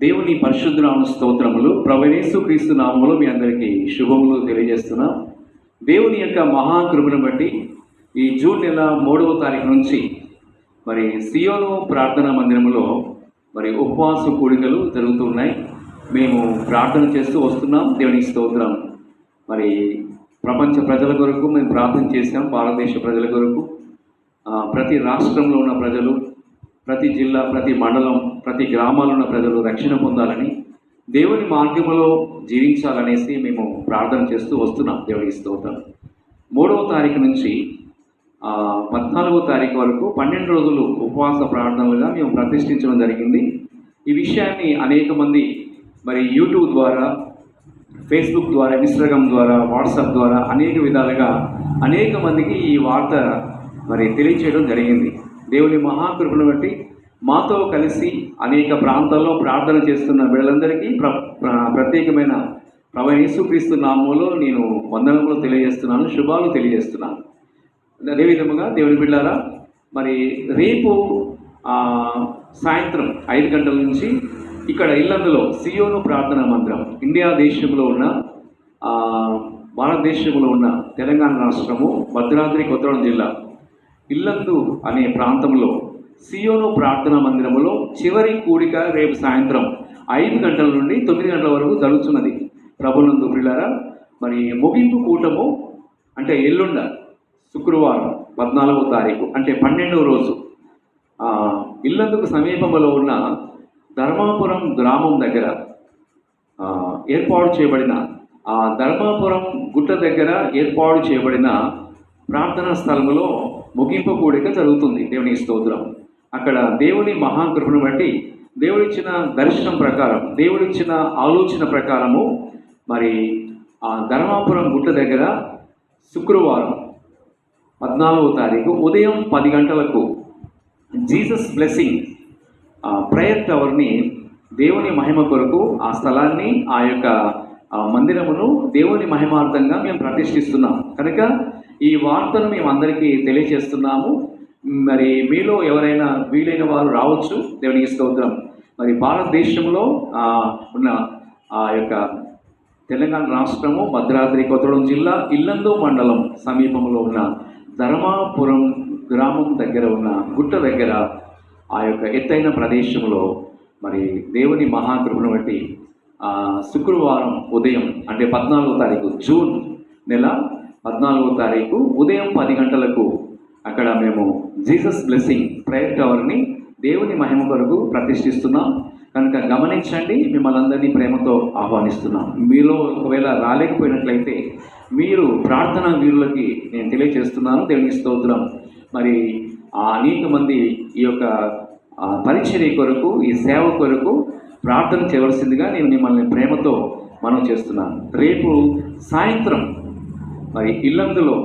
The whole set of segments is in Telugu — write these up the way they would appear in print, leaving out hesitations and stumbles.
దేవుని పరిశుద్ధ నామ స్తోత్రములు. ప్రభువైన యేసుక్రీస్తు నామములో మీ అందరికీ శుభములు తెలియజేస్తున్నా. దేవుని యొక్క మహాకృపను బట్టి ఈ జూన్ నెల 3వ తారీఖు నుంచి మరి సియోను ప్రార్థనా మందిరంలో మరి ఉపవాస కూడికలు జరుగుతున్నాయి. మేము ప్రార్థన చేస్తూ వస్తున్నాం. దేవునికి స్తోత్రం. మరి ప్రపంచ ప్రజల కొరకు మేము ప్రార్థన చేసాం. భారతదేశ ప్రజల కొరకు, ప్రతి రాష్ట్రంలో ఉన్న ప్రజలు, ప్రతి జిల్లా, ప్రతి మండలం, ప్రతి గ్రామాల్లో ఉన్న ప్రజలు రక్షణ పొందాలని, దేవుని మార్గంలో జీవించాలనేసి మేము ప్రార్థన చేస్తూ వస్తున్నాం. దేవునికి స్తోత్రం. 3వ తారీఖు నుంచి 14వ తారీఖు వరకు 12 రోజులు ఉపవాస ప్రార్థనలుగా మేము ప్రతిష్ఠించడం జరిగింది. ఈ విషయాన్ని అనేక మంది మరి యూట్యూబ్ ద్వారా, ఫేస్బుక్ ద్వారా, ఇన్స్టాగ్రామ్ ద్వారా, వాట్సాప్ ద్వారా అనేక విధాలుగా అనేక మందికి ఈ వార్త మరి తెలియచేయడం జరిగింది. దేవుని మహాకృపను బట్టి మాతో కలిసి అనేక ప్రాంతాల్లో ప్రార్థన చేస్తున్న వీళ్ళందరికీ ప్రత్యేకమైన ప్రభువైన యేసుక్రీస్తు నామములో నేను వందనములు తెలియజేస్తున్నాను, శుభాలు తెలియజేస్తున్నాను. అదేవిధముగా దేవుని బిడ్డలారా, మరి రేపు సాయంత్రం 5 గంటల నుంచి ఇక్కడ ఇల్లందులో సియోను ప్రార్థనా మందిరం, ఇండియా దేశంలో ఉన్న, భారతదేశంలో ఉన్న తెలంగాణ రాష్ట్రము భద్రాద్రి కొత్తగూడెం జిల్లా ఇల్లందు అనే ప్రాంతంలో సియోను ప్రార్థనా మందిరములో చివరి కూడిక రేపు సాయంత్రం 5 గంటల నుండి 9 గంటల వరకు జరుగుతున్నది. ప్రభునందు ప్రియులారా, మరి ముగింపు కూటము అంటే ఎల్లుండ శుక్రవారం 14వ తారీఖు అంటే 12వ రోజు ఇల్లందుకు సమీపంలో ఉన్న ధర్మాపురం గ్రామం దగ్గర ఏర్పాటు చేయబడిన, ధర్మాపురం గుట్ట దగ్గర ఏర్పాటు చేయబడిన ప్రార్థనా స్థలములో ముగింపు కూడిక జరుగుతుంది. దేవునికి స్తోత్రం. అక్కడ దేవుని మహాకృపను బట్టి దేవుడిచ్చిన దర్శనం ప్రకారం, దేవుడిచ్చిన ఆలోచన ప్రకారము మరి ధర్మాపురం గుట్ట దగ్గర శుక్రవారం 14వ తారీఖు ఉదయం 10 గంటలకు జీసస్ బ్లెస్సింగ్ ప్రేయర్ టవర్ని దేవుని మహిమ కొరకు ఆ స్థలాన్ని, ఆ యొక్క మందిరమును దేవుని మహిమార్థంగా మేము ప్రతిష్ఠిస్తున్నాం. కనుక ఈ వార్తను మేము అందరికీ తెలియజేస్తున్నాము. మరి మీలో ఎవరైనా వీలైన వారు రావచ్చు. దేవునికి స్తోత్రం. మరి భారతదేశంలో ఉన్న ఆ యొక్క తెలంగాణ రాష్ట్రము భద్రాద్రి కొత్తగూడెం జిల్లా ఇల్లందు మండలం సమీపంలో ఉన్న ధర్మాపురం గ్రామం దగ్గర ఉన్న గుట్ట దగ్గర ఆ యొక్క ఎత్తైన ప్రదేశంలో మరి దేవుని మహాకృపను బట్టి శుక్రవారం ఉదయం అంటే 14వ తారీఖు జూన్ నెల 14వ తారీఖు ఉదయం 10 గంటలకు అక్కడ మేము జీసస్ బ్లెస్సింగ్ ప్రేయర్ టవర్ని దేవుని మహిమ కొరకు ప్రతిష్ఠిస్తున్నాం. కనుక గమనించండి, మిమ్మల్ని అందరినీ ప్రేమతో ఆహ్వానిస్తున్నాం. మీలో ఒకవేళ రాలేకపోయినట్లయితే మీరు ప్రార్థనా వీరులకి నేను తెలియజేస్తున్నాను. దేవునికి స్తోత్రం. మరి అనేక మంది ఈ యొక్క పరిచర్య కొరకు, ఈ సేవ కొరకు ప్రార్థన చేయవలసిందిగా నేను మిమ్మల్ని ప్రేమతో మనవి చేస్తున్నాను. రేపు సాయంత్రం మరి ఇల్లందులో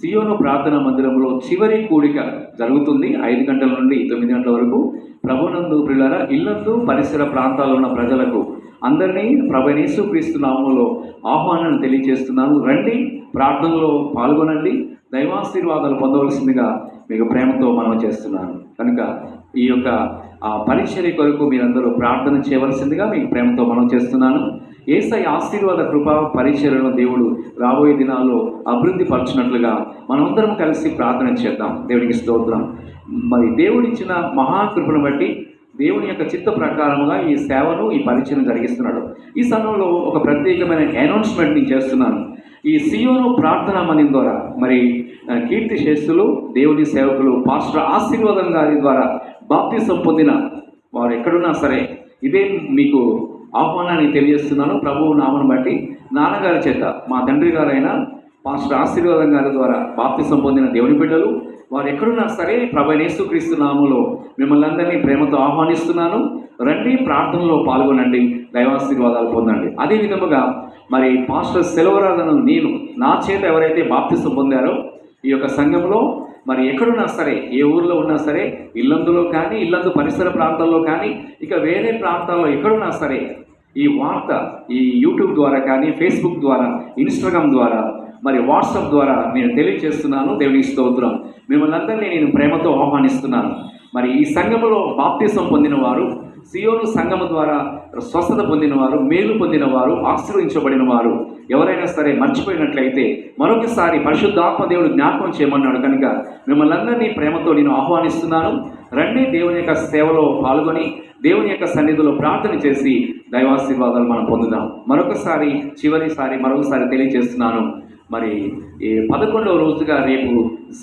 సియోను ప్రార్థనా మందిరంలో చివరి కూడిక జరుగుతుంది. 5 గంటల నుండి 9 గంటల వరకు. ప్రభునందు ప్రియులారా, ఇల్లందు పరిసర ప్రాంతాల్లో ఉన్న ప్రజలకు అందరినీ ప్రభువైన యేసుక్రీస్తు నామములో ఆహ్వానాన్ని తెలియజేస్తున్నాను. రండి, ప్రార్థనలో పాల్గొనండి, దైవాశీర్వాదాలు పొందవలసిందిగా మీకు ప్రేమతో మనవి చేస్తున్నాను. కనుక ఈ యొక్క పరిచర్య కొరకు మీరందరూ ప్రార్థన చేయవలసిందిగా మీకు ప్రేమతో మనవి చేస్తున్నాను. యేసయ్య ఆశీర్వాద కృప పరిచర్యను దేవుడు రాబోయే దినాల్లో అభివృద్ధి పరచినట్లుగా మనమందరం కలిసి ప్రార్థన చేద్దాం. దేవునికి స్తోత్రం. మరి దేవుడిచ్చిన మహాకృపను బట్టి దేవుని యొక్క చిత్త ప్రకారముగా ఈ సేవను, ఈ పరిచయం జరిగిస్తున్నాడు. ఈ సమయంలో ఒక ప్రత్యేకమైన అనౌన్స్మెంట్ నేను చేస్తున్నాను. ఈ సియోను ప్రార్థనా మందిరం ద్వారా మరి కీర్తి శేషులు, దేవుని సేవకులు, పాస్టర్ ఆశీర్వాదం గారి ద్వారా బాప్తిసం పొందిన వారు ఎక్కడున్నా సరే ఇదే మీకు ఆహ్వానాన్ని తెలియజేస్తున్నాను. ప్రభువు నామను బట్టి నాన్నగారి చేత, మా తండ్రి గారైన పాస్టర్ ఆశీర్వాదం గారి ద్వారా బాప్తిసం పొందిన దేవుని బిడ్డలు వారు ఎక్కడున్నా సరే ప్రభువైన యేసుక్రీస్తు నామములో మిమ్మల్ని అందరినీ ప్రేమతో ఆహ్వానిస్తున్నాను. రండి, ప్రార్థనలో పాల్గొనండి, దైవాశీర్వాదాలు పొందండి. అదే విధముగా మరి పాస్టర్ సెలవరాజను నేను నా చేత ఎవరైతే బాప్తిసం పొందారో ఈ యొక్క సంఘంలో మరి ఎక్కడున్నా సరే, ఏ ఊర్లో ఉన్నా సరే, ఇల్లందులో కానీ, ఇల్లందు పరిసర ప్రాంతాల్లో కానీ, ఇక వేరే ప్రాంతాల్లో ఎక్కడున్నా సరే ఈ వార్త ఈ యూట్యూబ్ ద్వారా కానీ, ఫేస్బుక్ ద్వారా, ఇన్స్టాగ్రామ్ ద్వారా, మరి వాట్సాప్ ద్వారా నేను తెలియజేస్తున్నాను. దేవునికి స్తోత్రం. మిమ్మల్ని అందరినీ నేను ప్రేమతో ఆహ్వానిస్తున్నాను. మరి ఈ సంఘములో బాప్తిసం పొందిన వారు సియోను సంఘము ద్వారా స్వస్థత పొందిన వారు, మేలు పొందిన వారు, ఆశీర్వదించబడిన వారు ఎవరైనా సరే మర్చిపోయినట్లయితే మరొకసారి పరిశుద్ధాత్మ దేవుడు జ్ఞాపకం చేయమన్నాడు. కనుక మిమ్మల్ని అందరినీ ప్రేమతో నేను ఆహ్వానిస్తున్నాను. రండి, దేవుని యొక్క సేవలో పాల్గొని దేవుని యొక్క సన్నిధిలో ప్రార్థన చేసి దైవాశీర్వాదాలు మనం పొందుదాం. మరొకసారి తెలియజేస్తున్నాను. మరి ఈ 11వ రోజుగా రేపు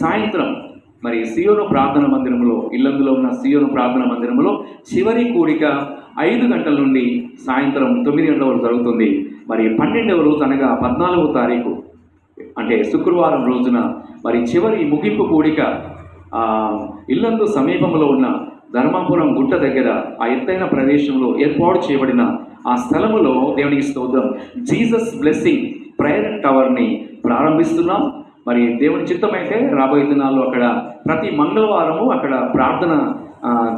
సాయంత్రం మరి సియోను ప్రార్థన మందిరంలో, ఇల్లందులో ఉన్న సియోను ప్రార్థన మందిరంలో చివరి కూడిక 5 గంటల నుండి సాయంత్రం 9 గంటల వరకు జరుగుతుంది. మరి 12వ రోజు అనగా 14వ తారీఖు అంటే శుక్రవారం రోజున మరి చివరి ముగింపు కూడిక ఇల్లందు సమీపంలో ఉన్న ధర్మాపురం గుట్ట దగ్గర ఆ ఎత్తైన ప్రదేశంలో ఏర్పాటు చేయబడిన ఆ స్థలములో దేవునికి స్తోత్రం జీసస్ బ్లెస్సింగ్ ప్రేయర్ టవర్ని ప్రారంభిస్తున్నాం. మరి దేవుని చిత్తమైతే రాబోయే దినాల్లో అక్కడ ప్రతి మంగళవారము అక్కడ ప్రార్థన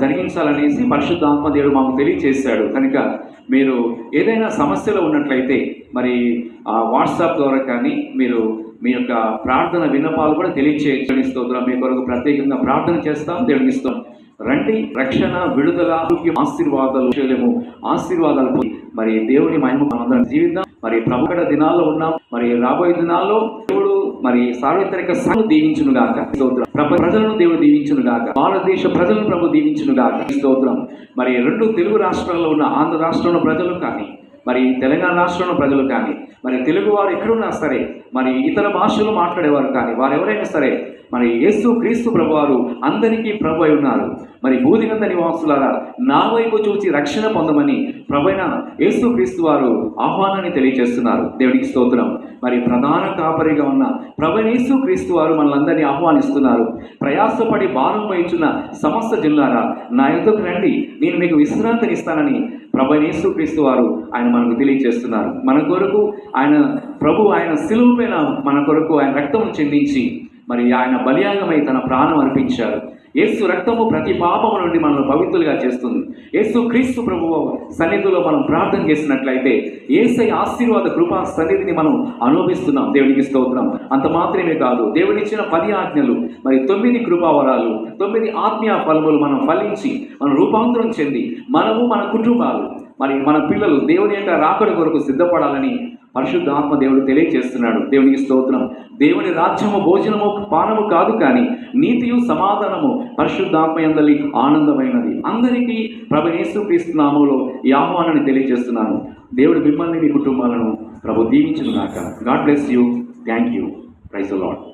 జరిగించాలనేసి పరిశుద్ధాత్మ దేవుడు మాకు తెలియజేశాడు. కనుక మీరు ఏదైనా సమస్యలో ఉన్నట్లయితే మరి వాట్సాప్ ద్వారా కానీ మీరు మీ యొక్క ప్రార్థన విన్నపాలు కూడా తెలియచేయని స్తోత్రం. మీ కొరకు ప్రత్యేకంగా ప్రార్థన చేస్తాం. దేవునికి ఇస్తాం. రండి, రక్షణ, విడుదల, ఆశీర్వాదాలు మరి దేవుని మహిమ మనందరం జీవిద్దాం. మరి ప్రభుత్వ దినాల్లో ఉన్నాం. మరి రాబోయే దినాల్లో దేవుడు మరి సార్వత్రిక సంఘం దీవించును గాక. స్తోత్రం. ప్రజలను దేవుడు దీవించును గాక. భారతదేశ ప్రజలను ప్రభు దీవించును గాక. స్తోత్రం. మరి 2 తెలుగు రాష్ట్రాల్లో ఉన్న ఆంధ్ర రాష్ట్రంలో ప్రజలు కానీ, మరి తెలంగాణ రాష్ట్రంలో ప్రజలు కానీ, మరి తెలుగు వారు ఎక్కడున్నా సరే, మరి ఇతర భాషలు మాట్లాడేవారు కానీ, వారు ఎవరైనా సరే మరి యేసు క్రీస్తు ప్రభు వారు అందరికీ ప్రభు అయి ఉన్నారు. మరి భూదిగంత నివాసులారా నా వైపు చూసి రక్షణ పొందమని ప్రభువైన యేసు క్రీస్తు వారు ఆహ్వానాన్ని తెలియజేస్తున్నారు. దేవునికి స్తోత్రం. మరి ప్రధాన కాపరిగా ఉన్న ప్రభువైన యేసు క్రీస్తు వారు మనల్ని ఆహ్వానిస్తున్నారు. ప్రయాసపడి భారం వహించిన సమస్త జిల్లారా నా యొద్దకు రండి, నేను మీకు విశ్రాంతినిస్తానని ప్రభువైన యేసు క్రీస్తు వారు ఆయన మనకు తెలియజేస్తున్నారు. మన కొరకు ఆయన శిలువ పైన మన కొరకు ఆయన రక్తం చెందించి మరి ఆయన బలియాగమై తన ప్రాణం అర్పించారు. యేసు రక్తము ప్రతి పాపము నుండి మనల్ని పవిత్రులుగా చేస్తుంది. యేసు క్రీస్తు ప్రభువు సన్నిధిలో మనం ప్రార్థన చేసినట్లయితే యేసయ్య ఆశీర్వాద కృపా సన్నిధిని మనం అనుభవిస్తున్నాం. దేవునికి స్తోత్రం. అంత మాత్రమే కాదు, దేవుడిచ్చిన 10 ఆజ్ఞలు, మరి 9 కృపావరాలు, 9 ఆత్మీయ ఫలములు మనం ఫలించి మనం రూపాంతరం చెంది మనము, మన కుటుంబాలు, మరి మన పిల్లలు దేవుని యొక్క రాకడ కొరకు సిద్ధపడాలని పరిశుద్ధాత్మ దేవుడు తెలియజేస్తున్నాడు. దేవునికి స్తోత్రం. దేవుని రాజ్యము భోజనము పానము కాదు, కానీ నీతియు సమాధానము పరిశుద్ధాత్మ యందలి ఆనందమైనది. అందరికీ ప్రభు యేసుక్రీస్తు నామములో ఈ ఆహ్వానాన్ని తెలియజేస్తున్నాను. దేవుడు మిమ్మల్ని, మీ కుటుంబాలను ప్రభు దీవించును గాక. God bless you. Thank you. Praise the lord.